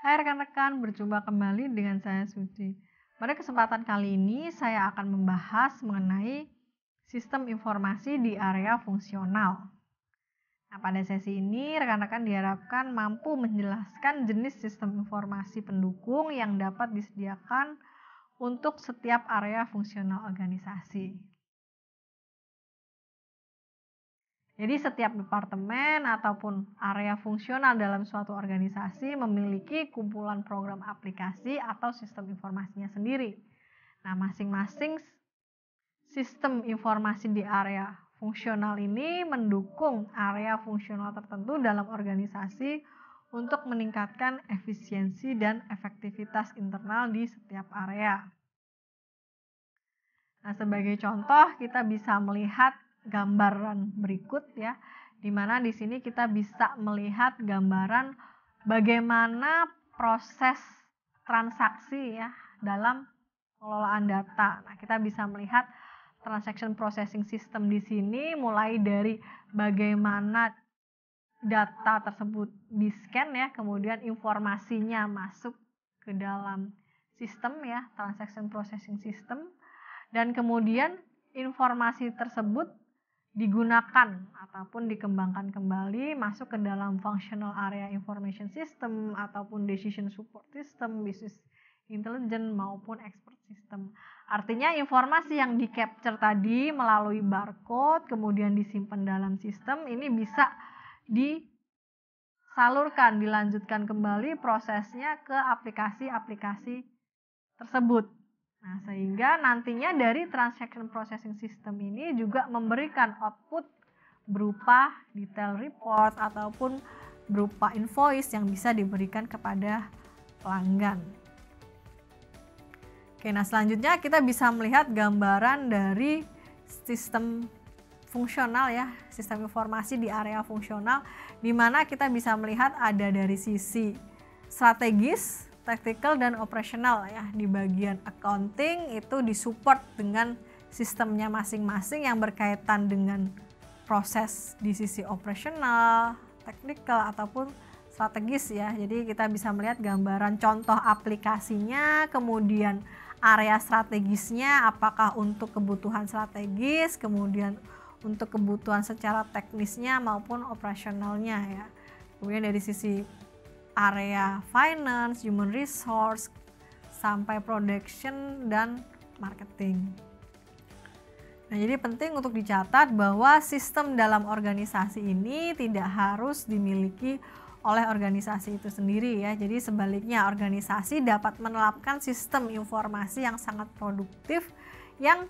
Hai rekan-rekan, berjumpa kembali dengan saya Suci. Pada kesempatan kali ini saya akan membahas mengenai sistem informasi di area fungsional. Nah, pada sesi ini rekan-rekan diharapkan mampu menjelaskan jenis sistem informasi pendukung yang dapat disediakan untuk setiap area fungsional organisasi. Jadi setiap departemen ataupun area fungsional dalam suatu organisasi memiliki kumpulan program aplikasi atau sistem informasinya sendiri. Nah, masing-masing sistem informasi di area fungsional ini mendukung area fungsional tertentu dalam organisasi untuk meningkatkan efisiensi dan efektivitas internal di setiap area. Nah, sebagai contoh kita bisa melihat gambaran berikut ya, di mana di sini kita bisa melihat gambaran bagaimana proses transaksi ya dalam pengelolaan data. Nah, kita bisa melihat transaction processing system di sini mulai dari bagaimana data tersebut di-scan ya, kemudian informasinya masuk ke dalam sistem ya, transaction processing system, dan kemudian informasi tersebut digunakan ataupun dikembangkan kembali masuk ke dalam functional area information system ataupun decision support system, business intelligence maupun expert system. Artinya informasi yang di-capture tadi melalui barcode kemudian disimpan dalam sistem ini bisa disalurkan, dilanjutkan kembali prosesnya ke aplikasi-aplikasi tersebut. Nah, sehingga nantinya dari transaction processing system ini juga memberikan output berupa detail report ataupun berupa invoice yang bisa diberikan kepada pelanggan. Oke, nah selanjutnya kita bisa melihat gambaran dari sistem fungsional ya, sistem informasi di area fungsional, di mana kita bisa melihat ada dari sisi strategis, tactical dan operasional ya. Di bagian accounting itu disupport dengan sistemnya masing-masing yang berkaitan dengan proses di sisi operasional, technical ataupun strategis ya. Jadi kita bisa melihat gambaran contoh aplikasinya, kemudian area strategisnya apakah untuk kebutuhan strategis, kemudian untuk kebutuhan secara teknisnya maupun operasionalnya ya. Kemudian dari sisi area finance, human resource, sampai production dan marketing. Nah, jadi penting untuk dicatat bahwa sistem dalam organisasi ini tidak harus dimiliki oleh organisasi itu sendiri ya. Jadi sebaliknya organisasi dapat menerapkan sistem informasi yang sangat produktif yang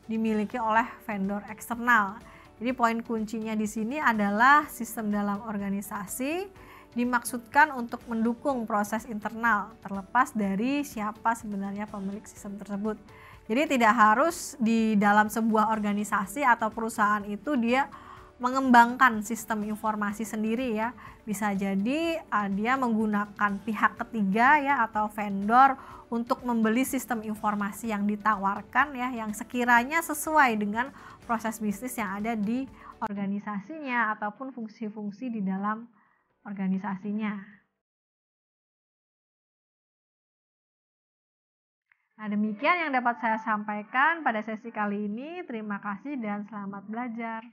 dimiliki oleh vendor eksternal. Jadi poin kuncinya di sini adalah sistem dalam organisasi dimaksudkan untuk mendukung proses internal terlepas dari siapa sebenarnya pemilik sistem tersebut. Jadi tidak harus di dalam sebuah organisasi atau perusahaan itu dia mengembangkan sistem informasi sendiri ya. Bisa jadi dia menggunakan pihak ketiga ya atau vendor untuk membeli sistem informasi yang ditawarkan ya, yang sekiranya sesuai dengan proses bisnis yang ada di organisasinya ataupun fungsi-fungsi di dalam organisasinya. Nah, demikian yang dapat saya sampaikan pada sesi kali ini. Terima kasih dan selamat belajar.